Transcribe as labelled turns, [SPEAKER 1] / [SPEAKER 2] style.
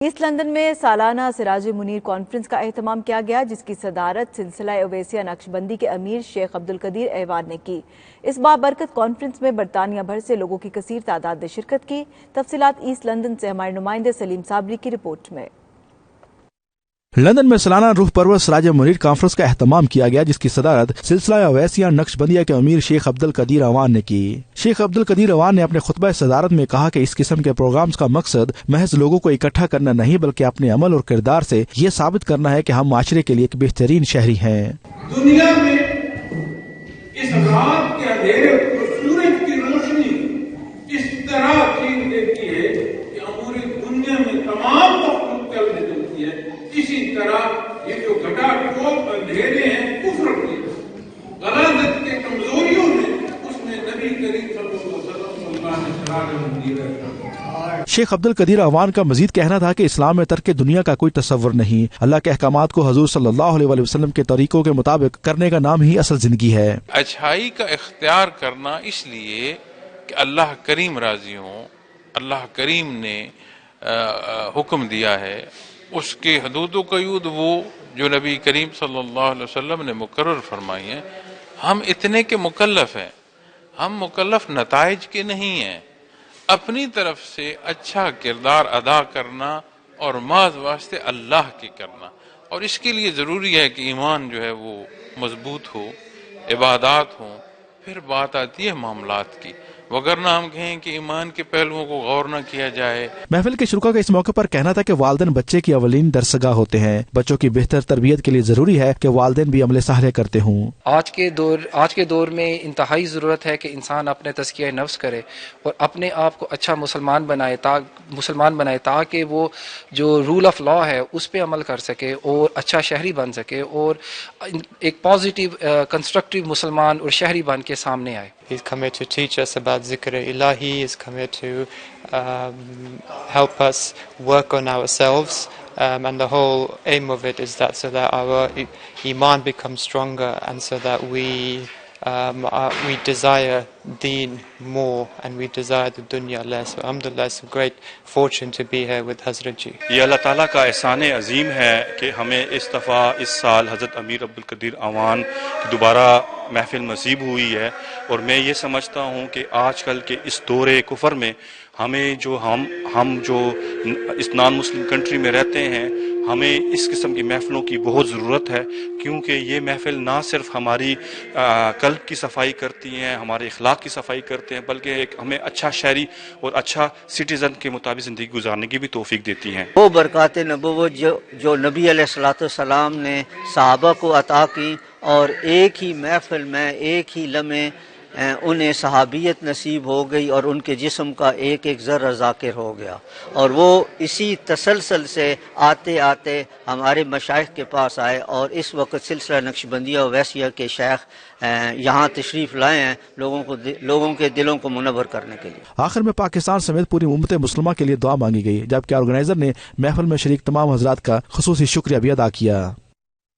[SPEAKER 1] Asset London میں سالانہ سراج Munir conference کا اہتمام کیا گیا، جس کی صدارت سلسلہ اویسیہ نقش بندی کے امیر شیخ عبدالقدیر ایوان نے کی۔ اس بابرکت کانفرنس میں برطانیہ بھر سے لوگوں کی کثیر تعداد نے شرکت کی۔ تفصیلات ایسٹ لندن سے ہمارے نمائندے سلیم صابری کی رپورٹ میں۔
[SPEAKER 2] لندن میں سالانہ روح پرور سراج منیر کانفرنس کا اہتمام کیا گیا، جس کی صدارت سلسلہ اویسیہ نقش بندیہ کے امیر شیخ عبدالقدیر ایوان نے کی۔ شیخ عبدالقدیر ایوان نے اپنے خطبہ صدارت میں کہا کہ اس قسم کے پروگرامز کا مقصد محض لوگوں کو اکٹھا کرنا نہیں، بلکہ اپنے عمل اور کردار سے یہ ثابت کرنا ہے کہ ہم معاشرے کے لیے ایک بہترین شہری ہیں۔
[SPEAKER 3] دنیا میں اس رات کے اندھیرے کو سورج کی روشنی اس طرح کھینچ دیتی ہے کہ پوری دنیا میں تمام مخلوق چلنے دیتی ہے۔ اسی طرح یہ جو گھٹا ٹوپ اندھیرے ہیں کفر کے، غلاظت کے کمزوریوں میں اس میں نبی کریم صلی اللہ علیہ وسلم۔
[SPEAKER 2] شیخ عبدالقدیر ایوان کا مزید کہنا تھا کہ اسلام میں ترک دنیا کا کوئی تصور نہیں، اللہ کے احکامات کو حضور صلی اللہ علیہ وسلم کے طریقوں کے مطابق کرنے کا نام ہی اصل زندگی ہے۔
[SPEAKER 4] اچھائی کا اختیار کرنا اس لیے کہ اللہ کریم راضی ہوں، اللہ کریم نے حکم دیا ہے، اس کے حدود و قیود وہ جو نبی کریم صلی اللہ علیہ وسلم نے مقرر فرمائی ہیں۔ ہم اتنے کے مکلف ہیں، ہم مکلف نتائج کے نہیں ہیں، اپنی طرف سے اچھا کردار ادا کرنا اور محض واسطے اللہ کی کرنا، اور اس کے لیے ضروری ہے کہ ایمان جو ہے وہ مضبوط ہو، عبادات ہوں، پھر بات آتی ہے معاملات کی، وگرنہ ہم کہیں کہ ایمان کے پہلوؤں کو غور نہ کیا جائے۔
[SPEAKER 2] محفل کے شرکا کا اس موقع پر کہنا تھا کہ والدین بچے کی اولین درسگاہ ہوتے ہیں۔ بچوں کی بہتر تربیت کے لیے ضروری ہے کہ والدین بھی عمل صالح کرتے ہوں۔
[SPEAKER 5] آج کے دور میں انتہائی ضرورت ہے کہ انسان اپنے تزکیہ نفس کرے اور اپنے آپ کو اچھا مسلمان بنائے تاکہ وہ جو رول آف لا ہے اس پہ عمل کر سکے اور اچھا شہری بن سکے اور ایک پازیٹیو کنسٹرکٹیو مسلمان اور شہری بن کے سامنے آئے۔
[SPEAKER 6] He's come here to teach us about Zikr Ilahi, he's come here to help us work on ourselves, and the whole aim of it is that so that our Iman becomes stronger and so that we desire deen more and we desire the dunya less. So alhamdulillah, it's a great fortune to be here with Hazrat ji.
[SPEAKER 7] یہ اللہ تعالیٰ کا احسان عظیم ہے کہ ہمیں اس دفعہ اس سال حضرت امیر عبدالقدیر ایوان کی دوبارہ محفل نصیب ہوئی ہے، اور میں یہ سمجھتا ہوں کہ آج کل کے اس دور کفر میں ہمیں جو ہم جو اس نان مسلم کنٹری میں رہتے ہیں، ہمیں اس قسم کی محفلوں کی بہت ضرورت ہے، کیونکہ یہ محفل نہ صرف ہماری قلب کی صفائی کرتی ہیں، ہمارے اخلاق کی صفائی کرتے ہیں، بلکہ ہمیں اچھا شہری اور اچھا سٹیزن کے مطابق زندگی گزارنے کی بھی توفیق دیتی ہیں۔
[SPEAKER 8] وہ برکات نبوت جو نبی علیہ الصلوۃ والسلام نے صحابہ کو عطا کی، اور ایک ہی محفل میں ایک ہی لمحے انہیں صحابیت نصیب ہو گئی اور ان کے جسم کا ایک ایک ذرہ ذاکر ہو گیا، اور وہ اسی تسلسل سے آتے آتے ہمارے مشائخ کے پاس آئے، اور اس وقت سلسلہ نقش بندیہ اویسیہ کے شیخ یہاں تشریف لائے ہیں لوگوں کے دلوں کو منور کرنے کے لیے۔
[SPEAKER 2] آخر میں پاکستان سمیت پوری امت مسلمہ کے لیے دعا مانگی گئی، جبکہ آرگنائزر نے محفل میں شریک تمام حضرات کا خصوصی شکریہ بھی ادا کیا۔